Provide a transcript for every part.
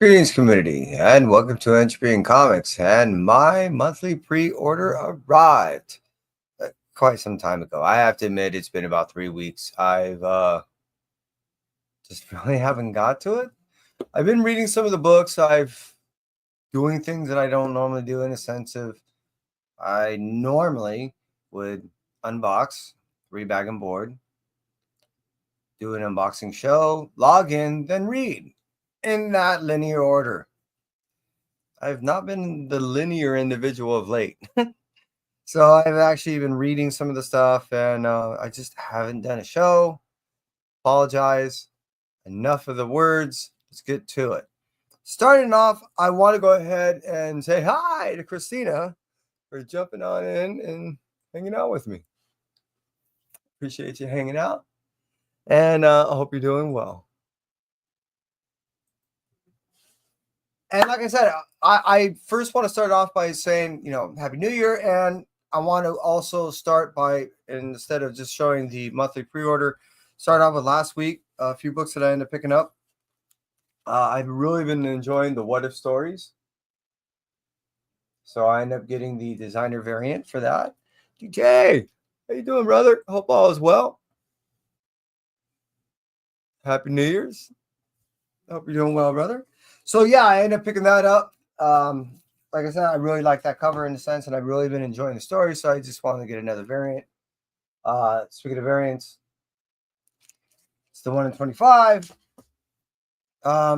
Greetings, community, and welcome to Entropy in Comics. And my monthly pre-order arrived quite some time ago. I have to admit, it's been about 3 weeks. I've just really haven't got to it. I've been reading some of the books. I've doing things that I don't normally do, in a sense of I normally would unbox, rebag and board, do an unboxing show, log in, then read in that linear order. I've not been the linear individual of late. So I've actually been reading some of the stuff, and I just haven't done a show. Apologize. Enough of the words. Let's get to it. Starting off, I want to go ahead and say hi to Christina for jumping on in and hanging out with me. Appreciate you hanging out, and I hope you're doing well. And like I said, I first want to start off by saying, Happy New Year. And I want to also start by, instead of just showing the monthly pre-order, start off with last week, a few books that I ended up picking up. I've really been enjoying the What If stories. So I ended up getting the designer variant for that. DJ, how you doing, brother? Hope all is well. Happy New Year's. Hope you're doing well, brother. So yeah, I ended up picking that up. Like I said, I really like that cover in a sense, and I've really been enjoying the story, so I just wanted to get another variant. Speaking of variants, it's the 1 in 25. I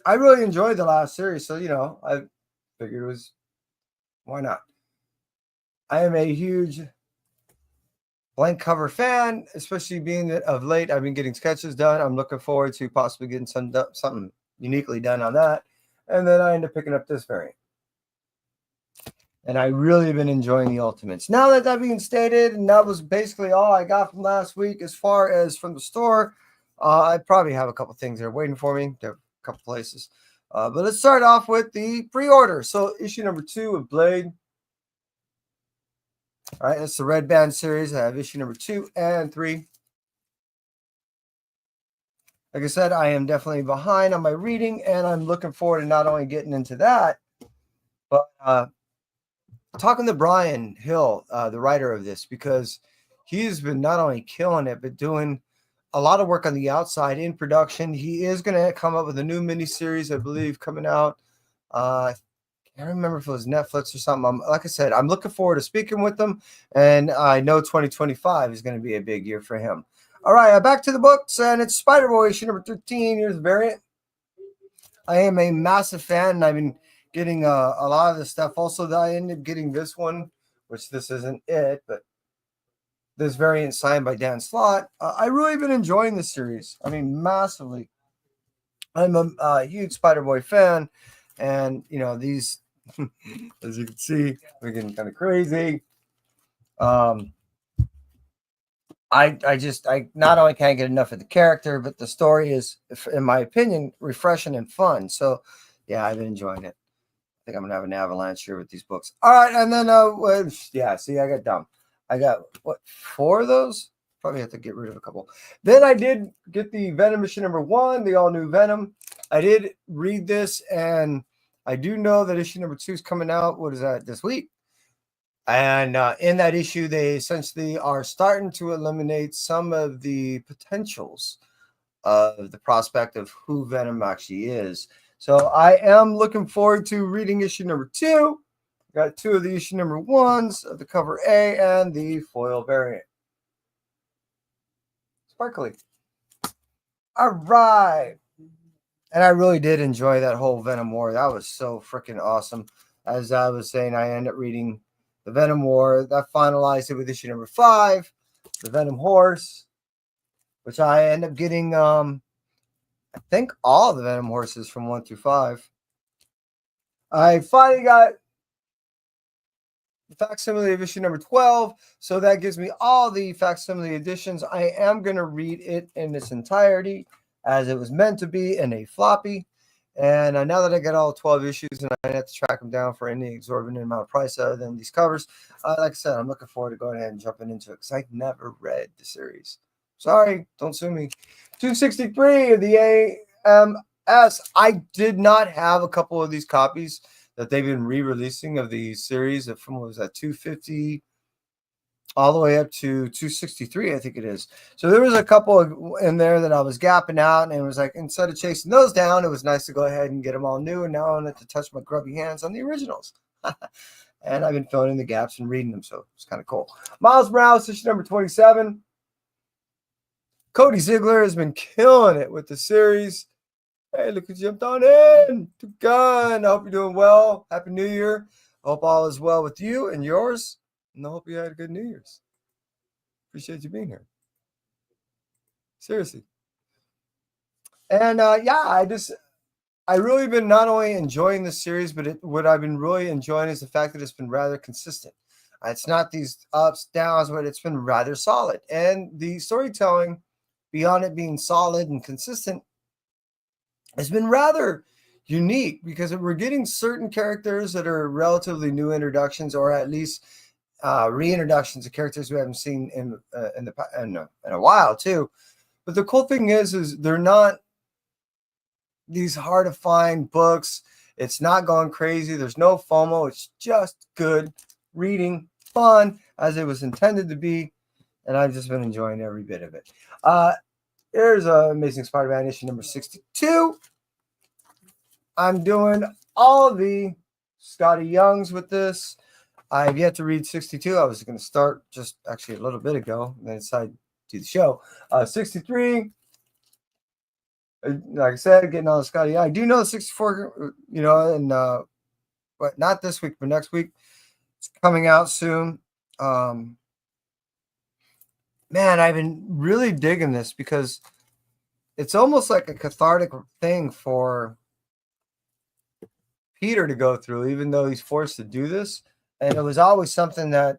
really enjoyed the last series, so I figured it was, why not? I am a huge blank cover fan, especially being that of late I've been getting sketches done. I'm looking forward to possibly getting something uniquely done on that. And then I end up picking up this variant. And I really have been enjoying the Ultimates. Now that being stated, and that was basically all I got from last week as far as from the store. I probably have a couple things that are waiting for me. There are a couple places. But let's start off with the pre-order. So issue number 2 of Blade. All right, that's the Red Band series. I have issue number 2 and 3. Like I said, I am definitely behind on my reading, and I'm looking forward to not only getting into that, but talking to Brian Hill, the writer of this, because he's been not only killing it, but doing a lot of work on the outside in production. He is going to come up with a new miniseries, I believe, coming out. I can't remember if it was Netflix or something. Like I said, I'm looking forward to speaking with them, and I know 2025 is going to be a big year for him. All right, back to the books, and it's Spider-Boy issue number 13. Here's the variant. I am a massive fan, and I've been getting a lot of this stuff. Also, I ended up getting this one, which this isn't it, but this variant signed by Dan Slott. I really been enjoying this series. I mean, massively. I'm a huge Spider-Boy fan, and these, as you can see, we're getting kind of crazy. I not only can't get enough of the character, but the story is, in my opinion, refreshing and fun. So, yeah, I've been enjoying it. I think I'm gonna have an avalanche here with these books. All right, and then yeah, see, I got dumb. I got 4 of those. Probably have to get rid of a couple. Then I did get the Venom issue number 1, the all new Venom. I did read this, and I do know that issue number 2 is coming out. What is that, this week? And in that issue, they essentially are starting to eliminate some of the potentials of the prospect of who Venom actually is. So I am looking forward to reading issue number 2. Got 2 of the issue number 1s of the cover A and the foil variant. Sparkly. All right. And I really did enjoy that whole Venom War. That was so freaking awesome. As I was saying, I ended up reading the Venom War. That finalized it with issue number 5, the Venom Horse, which I end up getting, I think, all the Venom Horses from 1 through 5. I finally got the facsimile of issue number 12, so that gives me all the facsimile editions. I am going to read it in its entirety, as it was meant to be, in a floppy. And now that I got all 12 issues and I have to track them down for any exorbitant amount of price other than these covers, like I said, I'm looking forward to going ahead and jumping into it because I've never read the series. Sorry, don't sue me. 263 of the S. I did not have a couple of these copies that they've been re-releasing of the series from, what was that, 250 all the way up to 263, I think it is. So there was a couple in there that I was gapping out, and it was like, instead of chasing those down, it was nice to go ahead and get them all new, and now I don't have to touch my grubby hands on the originals. And I've been filling in the gaps and reading them, so it's kind of cool. Miles Morales, issue number 27. Cody Ziegler has been killing it with the series. Hey, look who jumped on in. Gun. I hope you're doing well. Happy New Year. I hope all is well with you and yours. And I hope you had a good New Year's. Appreciate you being here. Seriously. And yeah, I really been not only enjoying this series, but what I've been really enjoying is the fact that it's been rather consistent. It's not these ups, downs, but it's been rather solid. And the storytelling, beyond it being solid and consistent, has been rather unique because we're getting certain characters that are relatively new introductions, or at least reintroductions of characters we haven't seen in a while too. But the cool thing is they're not these hard to find books. It's not going crazy. There's no FOMO. It's just good reading, fun as it was intended to be, and I've just been enjoying every bit of it. Here's Amazing Spider-Man issue number 62. I'm doing all the Scotty Youngs with this. I've yet to read 62. I was going to start just actually a little bit ago, and then decided to do the show. 63. Like I said, getting all the Scotty. I do know 64, and but not this week, but next week. It's coming out soon. Man, I've been really digging this because it's almost like a cathartic thing for Peter to go through, even though he's forced to do this. And it was always something that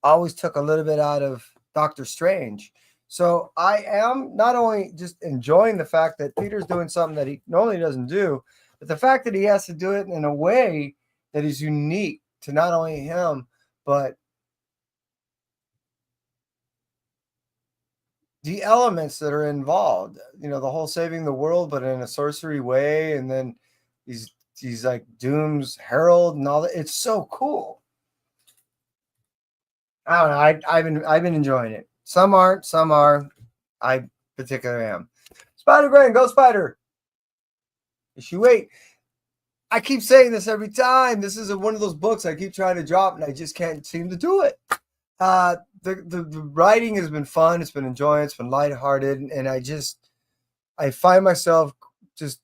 always took a little bit out of Doctor Strange. So I am not only just enjoying the fact that Peter's doing something that he normally doesn't do, but the fact that he has to do it in a way that is unique to not only him, but the elements that are involved. The whole saving the world, but in a sorcery way, and then he's like Doom's herald and all that. It's so cool. I don't know. I've been enjoying it. Some aren't, some are. I particularly am. Spider-Gwen, go Spider. Issue 8. I keep saying this every time. This is one of those books I keep trying to drop, and I just can't seem to do it. The writing has been fun. It's been enjoying. It's been lighthearted, and I find myself just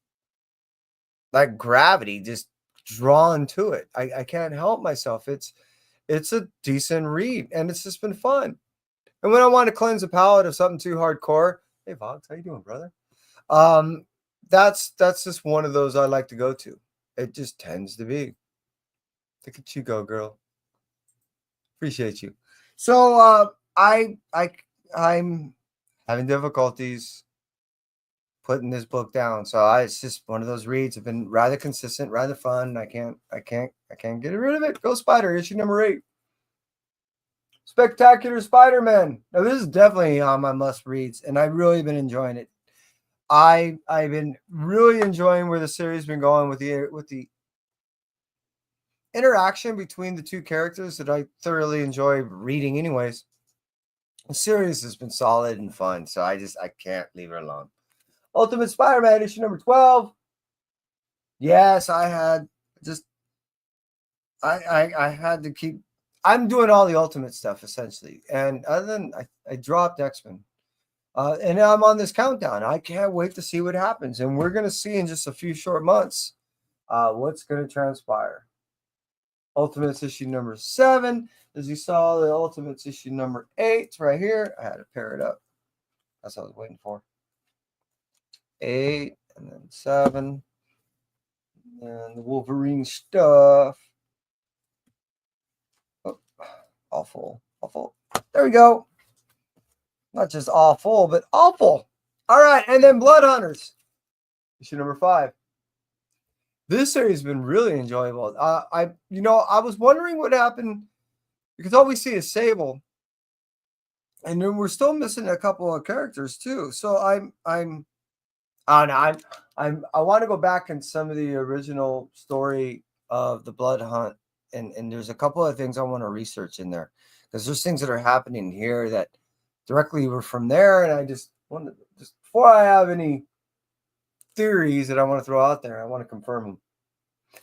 like gravity, just drawn to it. I can't help myself. It's a decent read, and it's just been fun. And when I want to cleanse the palate of something too hardcore, hey Vox, how you doing, brother? That's just one of those I like to go to. It just tends to be. Look at you go, girl. Appreciate you. So I'm having difficulties putting this book down. So it's just one of those reads. Have been rather consistent, rather fun. I can't get rid of it. Go Spider, issue number 8. Spectacular Spider-Man. Now this is definitely on my must reads, and I've really been enjoying it. I've been really enjoying where the series has been going with the interaction between the two characters that I thoroughly enjoy reading anyways. The series has been solid and fun, so I can't leave it alone. Ultimate Spider-Man issue number 12. Yes, I had to keep. I'm doing all the Ultimate stuff essentially, and other than I dropped X-Men, and I'm on this countdown. I can't wait to see what happens, and we're gonna see in just a few short months what's gonna transpire. Ultimates issue number 7. As you saw, the Ultimates issue number 8 right here. I had to pair it up. That's what I was waiting for. 8 and then 7. And the Wolverine stuff. Oh, awful. There we go. Not just awful, but awful. All right, and then Blood Hunters. Issue number 5. This series has been really enjoyable. I was wondering what happened because all we see is Sable, and then we're still missing a couple of characters too. So I'm I want to go back in some of the original story of the Blood Hunt, and there's a couple of things I want to research in there because there's things that are happening here that directly were from there, and I just want to just before I have any theories that I want to throw out there, I want to confirm them.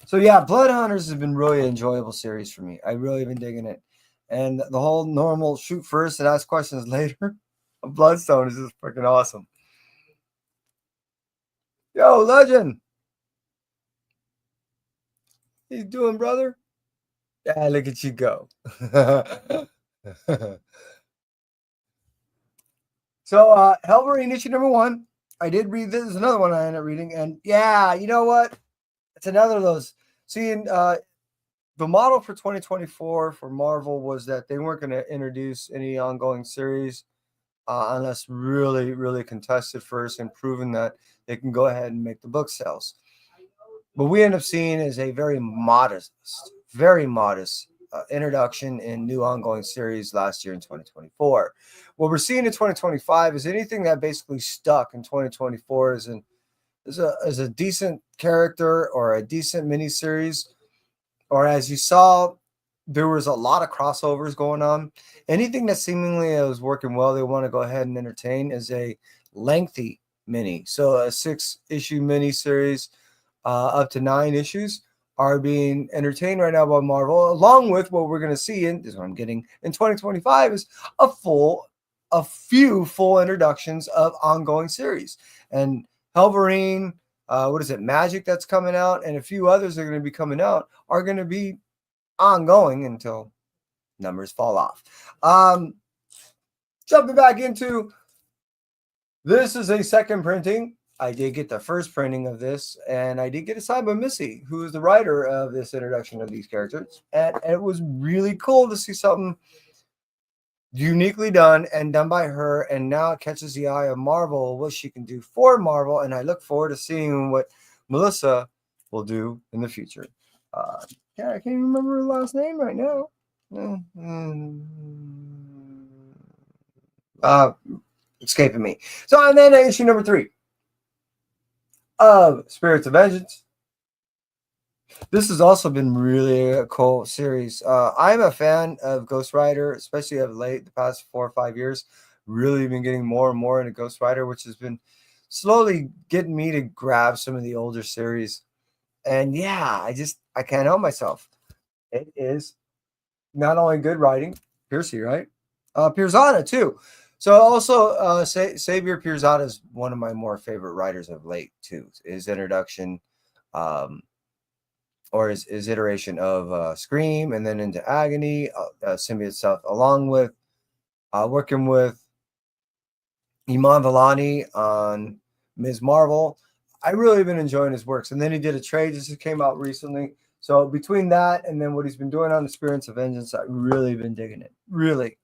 So yeah, Blood Hunters has been really enjoyable series for me. I really been digging it, and the whole normal shoot first and ask questions later of Bloodstone is just freaking awesome. Yo, Legend, how you doing, brother? Yeah, look at you go. So, Hellverine issue number 1. I did read this. Is another one I ended up reading, and yeah, you know what? It's another of those. Seeing the model for 2024 for Marvel was that they weren't going to introduce any ongoing series unless really, really contested first and proven that they can go ahead and make the book sales. What we end up seeing is a very modest introduction in new ongoing series last year in 2024. What we're seeing in 2025 is anything that basically stuck in 2024 is a decent character or a decent miniseries, or as you saw, there was a lot of crossovers going on. Anything that seemingly was working well, they want to go ahead and entertain is a lengthy mini. So a 6-issue mini series up to 9 issues are being entertained right now by Marvel, along with what we're going to see in, this is what I'm getting, in 2025 is a few full introductions of ongoing series. And Helverine, what is it, Magic that's coming out, and a few others that are going to be coming out are going to be ongoing until numbers fall off. Jumping back into this is a second printing. I did get the first printing of this, and I did get it signed by Missy, who is the writer of this introduction of these characters. And it was really cool to see something uniquely done and done by her. And now it catches the eye of Marvel, what she can do for Marvel. And I look forward to seeing what Melissa will do in the future. Yeah, I can't remember her last name right now. Escaping me. So, and then issue number 3 of Spirits of Vengeance. This has also been really a cool series. I'm a fan of Ghost Rider, especially of late, the past 4 or 5 years. Really been getting more and more into Ghost Rider, which has been slowly getting me to grab some of the older series. And yeah, I can't help myself. It is not only good writing, Piercy, right? Pirzada too. So also, Xavier Pirzada is one of my more favorite writers of late too. His introduction, or his iteration of Scream, and then into Agony, Symbiote Self, along with working with Iman Vellani on Ms. Marvel. I really been enjoying his works. And then he did a trade just came out recently. So between that and then what he's been doing on the Spirits of Vengeance, I've really been digging it. Really.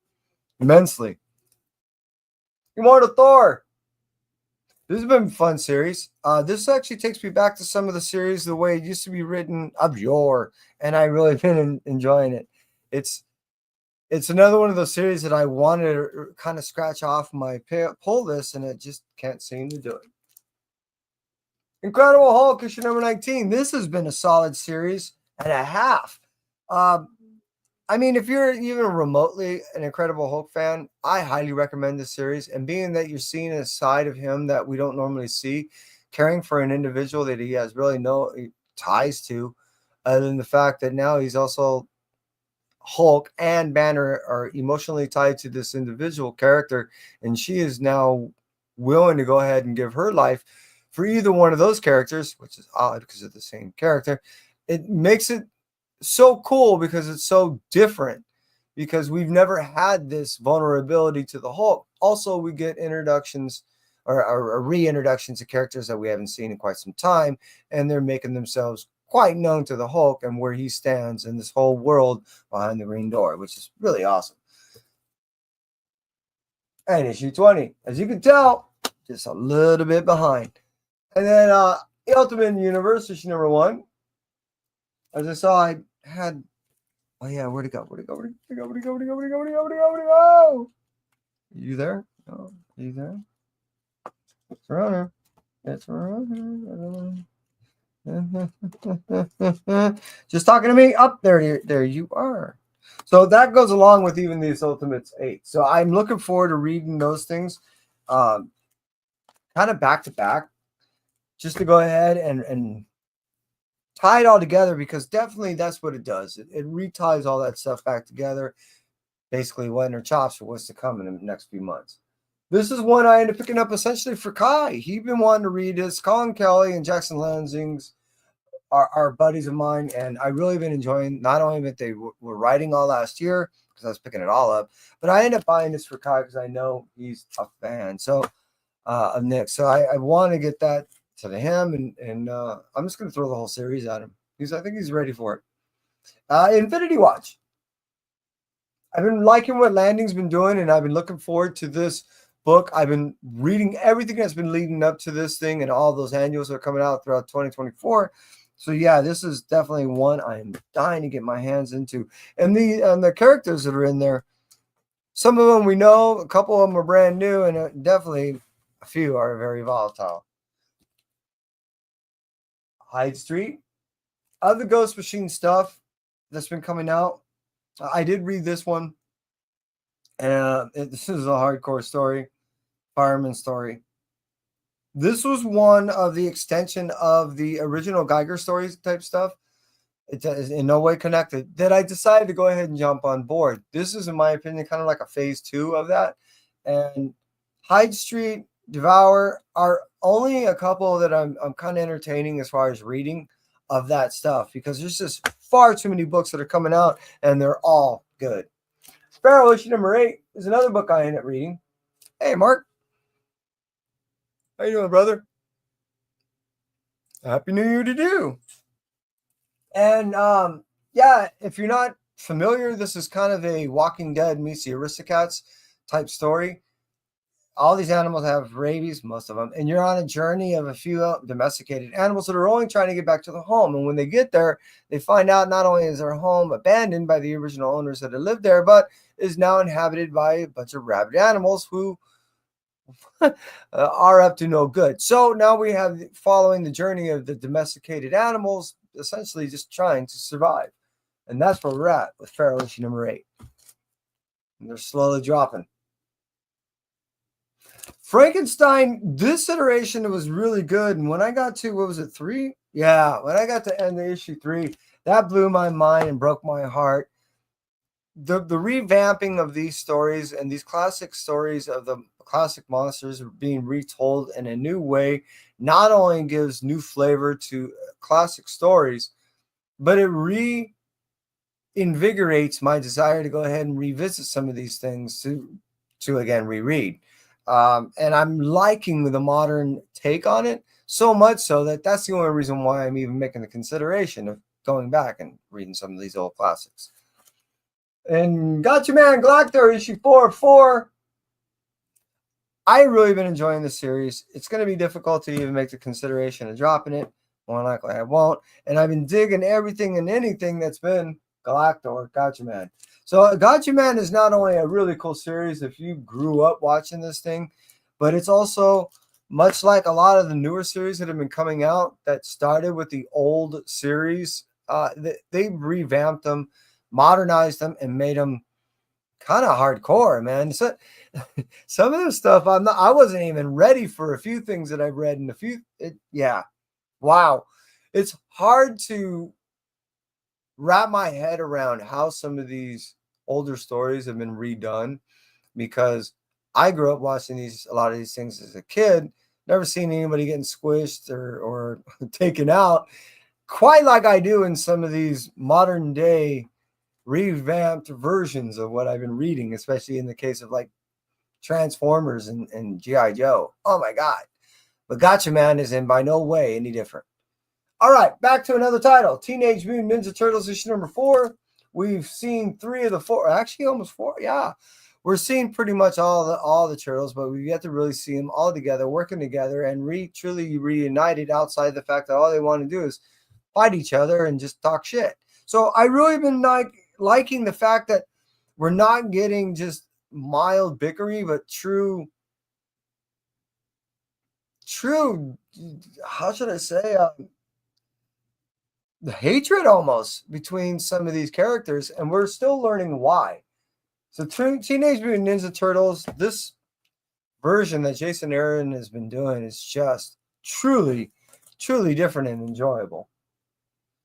Immensely. Immortal Thor. This has been a fun series. This actually takes me back to some of the series the way it used to be written of yore, and I really been enjoying it. It's another one of those series that I wanted to kind of scratch off my pull list, and it just can't seem to do it. Incredible Hulk issue number 19. This has been a solid series and a half. I mean, if you're even remotely an Incredible Hulk fan, I highly recommend this series. And being that you're seeing a side of him that we don't normally see, caring for an individual that he has really no ties to, other than the fact that now he's also Hulk and Banner are emotionally tied to this individual character, and she is now willing to go ahead and give her life for either one of those characters, which is odd because of the same character. It makes it so cool because it's so different, because we've never had this vulnerability to the Hulk. Also, we get introductions or reintroductions to characters that we haven't seen in quite some time, and they're making themselves quite known to the Hulk and where he stands in this whole world behind the green door, which is really awesome. And issue 20, as you can tell, just a little bit behind. And then Ultimate Universe issue number 1. As I saw, I had, oh yeah, where'd it go? Where'd it go? Where'd it go? Where'd it go? Where'd it go? Where'd it go? Where'd it go? Where'd it go? Where'd it go? You there? Oh, you there? Runner. It's just talking to me. Up there you are. So that goes along with even these Ultimates 8. So I'm looking forward to reading those things, um, kind of back to back, just to go ahead and tie it all together, because definitely that's what it does. It reties all that stuff back together, basically wetting her chops for what's to come in the next few months. This is one I ended up picking up essentially for Kai. He'd been wanting to read this. Colin Kelly and Jackson Lansing's are buddies of mine, and I really been enjoying not only that they were writing all last year because I was picking it all up, but I ended up buying this for Kai because I know he's a fan. So of Nick, so I want to get that to him, and I'm just gonna throw the whole series at him. I think he's ready for it. Infinity Watch. I've been liking what Landing's been doing, and I've been looking forward to this book. I've been reading everything that's been leading up to this thing and all those annuals that are coming out throughout 2024. So yeah, this is definitely one I am dying to get my hands into. And the characters that are in there, some of them we know, a couple of them are brand new, and definitely a few are very volatile. Hyde Street, other Ghost Machine stuff that's been coming out. I did read this one, and this is a hardcore story, fireman story. This was one of the extension of the original Geiger stories type stuff. It is in no way connected. That I decided to go ahead and jump on board. This is, in my opinion, kind of like a phase 2 of that. And Hyde Street, Devour are only a couple that I'm kind of entertaining as far as reading of that stuff, because there's just far too many books that are coming out and they're all good. Sparrow issue number 8 is another book I ended up reading. Hey, Mark. How you doing, brother? Happy New Year to you. And yeah, if you're not familiar, this is kind of a Walking Dead meets the Aristocats type story. All these animals have rabies, most of them, and you're on a journey of a few domesticated animals that are only trying to get back to the home. And when they get there, they find out not only is their home abandoned by the original owners that had lived there, but is now inhabited by a bunch of rabid animals who are up to no good. So now we have following the journey of the domesticated animals, essentially just trying to survive. And that's where we're at with Pharaoh issue number 8. And they're slowly dropping. Frankenstein, this iteration was really good. And when I got to, what was it, 3? Yeah, when I got to end the issue 3, that blew my mind and broke my heart. The revamping of these stories and these classic stories of the classic monsters are being retold in a new way not only gives new flavor to classic stories, but it reinvigorates my desire to go ahead and revisit some of these things to again reread. And I'm liking the modern take on it, so much so that that's the only reason why I'm even making the consideration of going back and reading some of these old classics. And Gotcha Man Galactor issue 4 I really been enjoying the series. It's going to be difficult to even make the consideration of dropping it. More likely I won't. And I've been digging everything and anything that's been Galactor, Gotcha Man. So Gotcha Man is not only a really cool series if you grew up watching this thing, but it's also much like a lot of the newer series that have been coming out that started with the old series. They revamped them, modernized them, and made them kind of hardcore, man. So, some of the stuff I wasn't even ready for a few things that I've read and yeah. Wow. It's hard to wrap my head around how some of these older stories have been redone, because I grew up watching a lot of these things as a kid, never seen anybody getting squished or taken out quite like I do in some of these modern day revamped versions of what I've been reading, especially in the case of like Transformers and G.I. Joe. Oh my God. But Gotcha Man is in by no way any different. All right, back to another title. Teenage Mutant Ninja Turtles issue number 4. We've seen 3 of the 4, actually almost 4. Yeah. We're seeing pretty much all the turtles, but we've yet to really see them all together, working together, and truly reunited outside the fact that all they want to do is fight each other and just talk shit. So I really been liking the fact that we're not getting just mild bickery, but true true, how should I say, the hatred almost between some of these characters, and we're still learning why. So, Teenage Mutant Ninja Turtles, this version that Jason Aaron has been doing is just truly, truly different and enjoyable.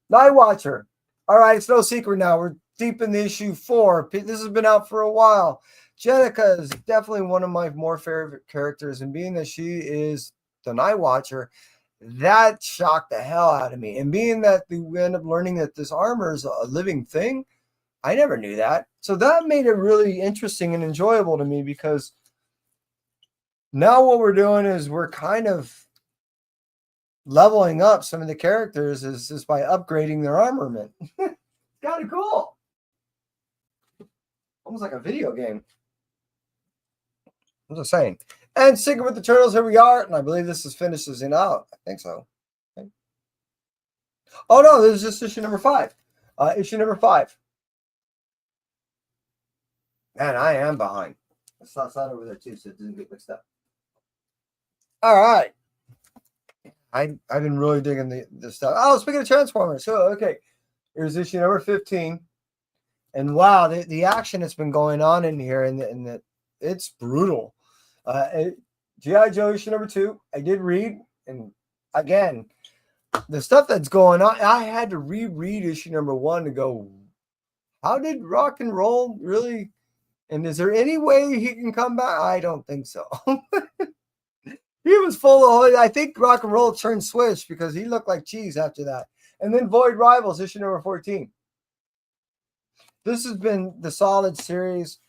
Night Watcher. All right, it's no secret now. We're deep in the issue 4. This has been out for a while. Jenica is definitely one of my more favorite characters, and being that she is the Night Watcher, that shocked the hell out of me. And being that we end up learning that this armor is a living thing, I never knew that. So that made it really interesting and enjoyable to me, because now what we're doing is we're kind of leveling up some of the characters is just by upgrading their armament. Kind of cool. Almost like a video game. I'm just saying. And sticking with the Turtles, here we are. And I believe this is finishes it out. I think so. Okay. Oh, no, this is just issue number 5. Issue number 5. Man, I am behind. I saw that over there too, so it didn't get mixed up. All right. I've been really digging the stuff. Oh, speaking of Transformers. So, okay. Here's issue number 15. And wow, the action that's been going on in here, and it's brutal. G.I. Joe issue number 2. I did read, and again, the stuff that's going on, I had to reread issue number 1 to go, how did rock and roll really, and is there any way he can come back? I don't think so. He was full of, I think rock and roll turned switch because he looked like cheese after that. And then Void Rivals, issue number 14. This has been the solid series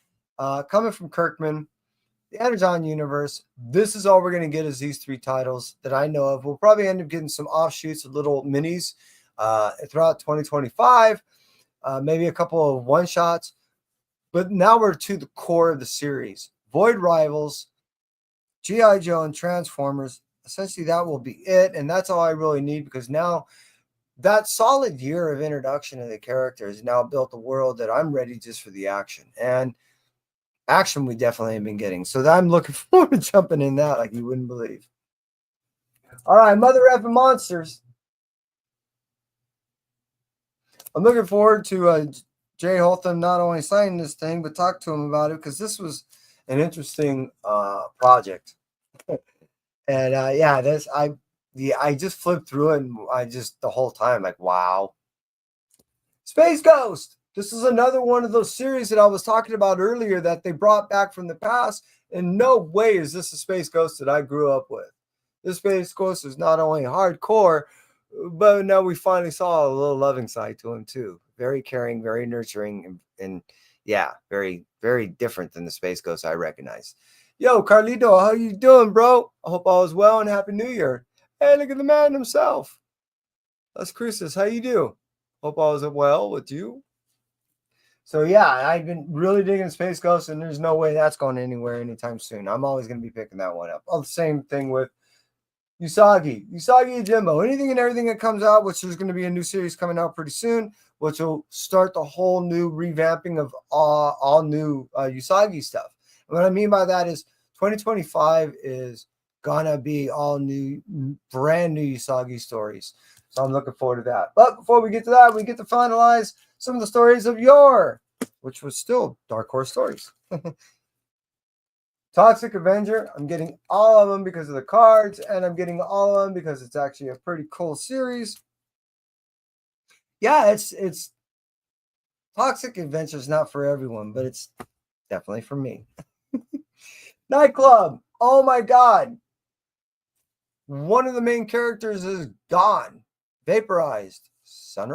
coming from Kirkman, the Energon universe. This is all we're going to get is these 3 titles that I know of. We'll probably end up getting some offshoots of little minis throughout 2025, maybe a couple of one-shots. But now we're to the core of the series. Void Rivals, G.I. Joe, and Transformers. Essentially, that will be it. And that's all I really need, because now that solid year of introduction of the characters now built a world that I'm ready just for the action. And action we definitely have been getting. So I'm looking forward to jumping in that like you wouldn't believe. All right, Mother Effing Monsters. I'm looking forward to Jay Holtham not only signing this thing, but talk to him about it, because this was an interesting project. And I just flipped through it, and the whole time, like, wow. Space Ghost. This is another one of those series that I was talking about earlier that they brought back from the past. In no way is this a Space Ghost that I grew up with. This Space Ghost is not only hardcore, but now we finally saw a little loving side to him too. Very caring, very nurturing, and yeah, very, very different than the Space Ghost I recognize. Yo, Carlito, how you doing, bro? I hope all is well and Happy New Year. Hey, look at the man himself. Las Cruces, how you do? Hope all is well with you. So yeah, I've been really digging Space Ghost, and there's no way that's going anywhere anytime soon. I'm always going to be picking that one up. Oh, the same thing with Usagi Jimbo. Anything and everything that comes out, which there's going to be a new series coming out pretty soon, which will start the whole new revamping of all new Usagi stuff. And what I mean by that is 2025 is gonna be all new, brand new Usagi stories. So I'm looking forward to that. But before we get to that, we get to finalize some of the stories of yore, which was still Dark Horse stories. Toxic Avenger, I'm getting all of them because of the cards, and I'm getting all of them because it's actually a pretty cool series. Yeah, it's Toxic Adventure is not for everyone, but it's definitely for me. Nightclub. Oh my God. One of the main characters is gone. Vaporized. Sun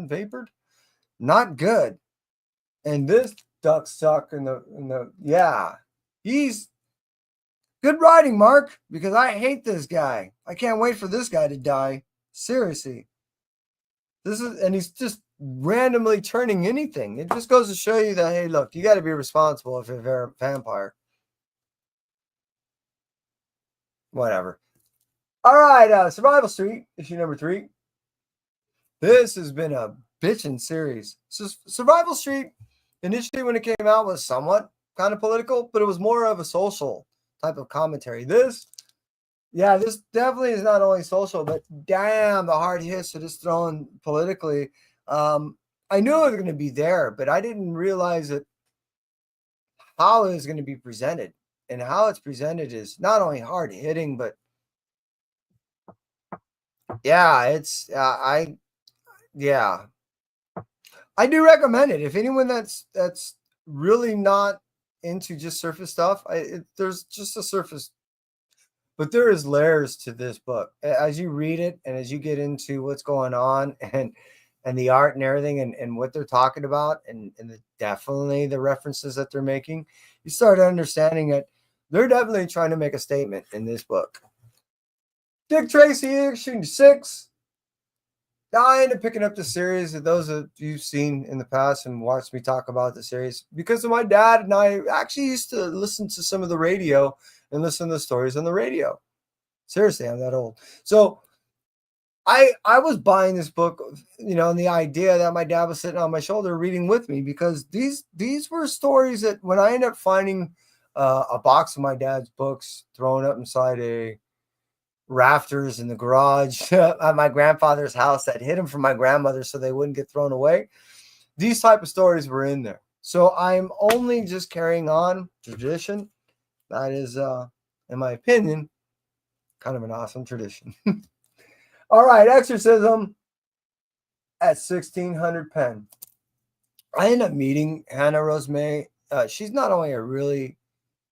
vapored. Not good. And this duck stuck in the yeah. He's good writing, Mark, because I hate this guy. I can't wait for this guy to die. Seriously. And he's just randomly turning anything. It just goes to show you that, hey, look, you got to be responsible if you're a vampire. Whatever. All right, Survival Street, issue number 3. This has been a bitchin' series. So Survival Street, initially when it came out, was somewhat kind of political, but it was more of a social type of commentary. This Yeah, this definitely is not only social, but damn, the hard hits that is thrown politically. I knew it was going to be there, but I didn't realize that how it was going to be presented. And how it's presented is not only hard hitting, but yeah, it's yeah, I do recommend it. If anyone that's really not into just surface stuff, there's just a surface, but there is layers to this book. As you read it and as you get into what's going on and the art and everything and what they're talking about and definitely the references that they're making, you start understanding that they're definitely trying to make a statement in this book. Dick Tracy, issue 6. I ended up picking up the series that those of you've seen in the past and watched me talk about the series because of my dad and I actually used to listen to some of the radio and listen to the stories on the radio. Seriously, I'm that old. So I was buying this book, and the idea that my dad was sitting on my shoulder reading with me because these were stories that when I ended up finding a box of my dad's books thrown up inside a rafters in the garage at my grandfather's house that hid them from my grandmother so they wouldn't get thrown away. These type of stories were in there. So I'm only just carrying on tradition. That is, in my opinion, kind of an awesome tradition. All right, exorcism at 1600 pen. I ended up meeting Hannah Rosemary. She's not only a really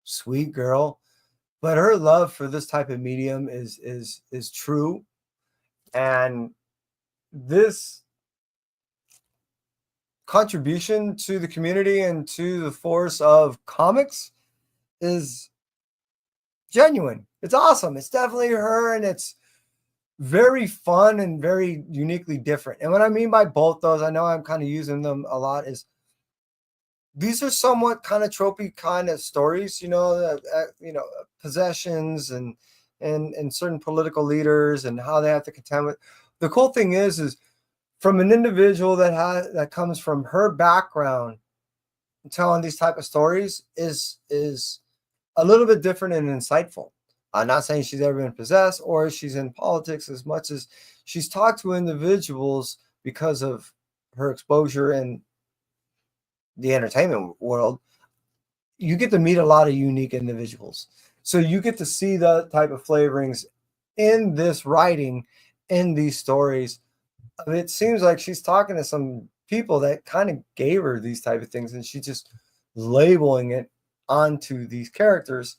sweet girl, but her love for this type of medium is true. And this contribution to the community and to the force of comics is genuine. It's awesome. It's definitely her, and it's very fun and very uniquely different. And what I mean by both those, I know I'm kind of using them a lot, is these are somewhat kind of tropey kind of stories, possessions and certain political leaders and how they have to contend with. The cool thing is from an individual that comes from her background, telling these type of stories is a little bit different and insightful. I'm not saying she's ever been possessed or she's in politics as much as she's talked to individuals because of her exposure in the entertainment world. You get to meet a lot of unique individuals. So you get to see the type of flavorings in this writing, in these stories. It seems like she's talking to some people that kind of gave her these type of things and she's just labeling it onto these characters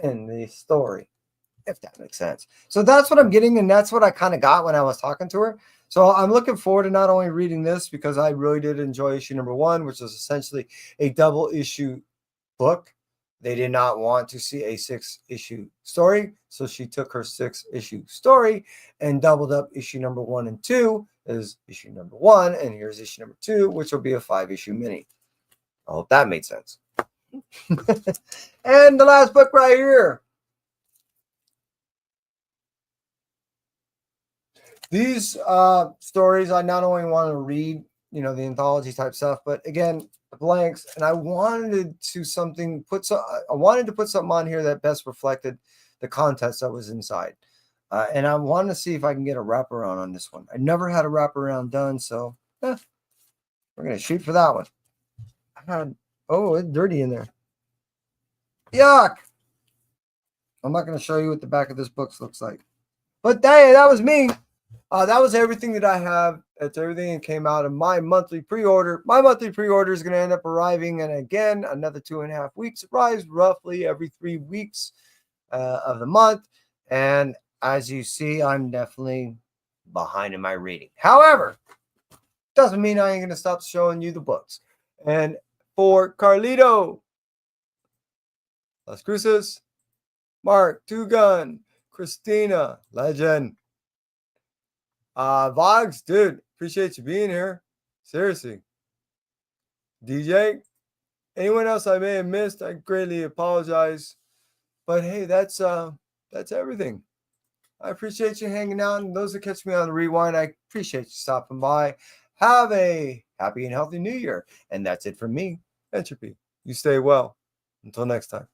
in the story, if that makes sense. So that's what I'm getting, and that's what I kind of got when I was talking to her. So I'm looking forward to not only reading this because I really did enjoy issue number 1, which was essentially a double issue book. They did not want to see a 6-issue story, so she took her 6-issue story and doubled up issue number 1 and 2 as issue number 1, and here's issue number 2, which will be a 5-issue mini. I hope that made sense. And the last book right here. These stories I not only want to read, the anthology type stuff, but again, blanks, and I wanted to put something on here that best reflected the context that was inside. And I want to see if I can get a wraparound on this one. I never had a wraparound done, so we're gonna shoot for that one. It's dirty in there. Yuck! I'm not gonna show you what the back of this book looks like. But hey, that was me. That was everything that I have. That's everything that came out of my monthly pre-order. My monthly pre-order is going to end up arriving, and again, another 2.5 weeks. Arrives roughly every 3 weeks of the month. And as you see, I'm definitely behind in my reading. However, doesn't mean I ain't going to stop showing you the books. And for Carlito, Las Cruces, Mark, Two Gun, Christina, Legend. Vogs, dude, appreciate you being here. Seriously. DJ, anyone else I may have missed, I greatly apologize. But hey, that's everything. I appreciate you hanging out, and those that catch me on the rewind, I appreciate you stopping by. Have a happy and healthy new year. And that's it from me, Entropy. You stay well. Until next time.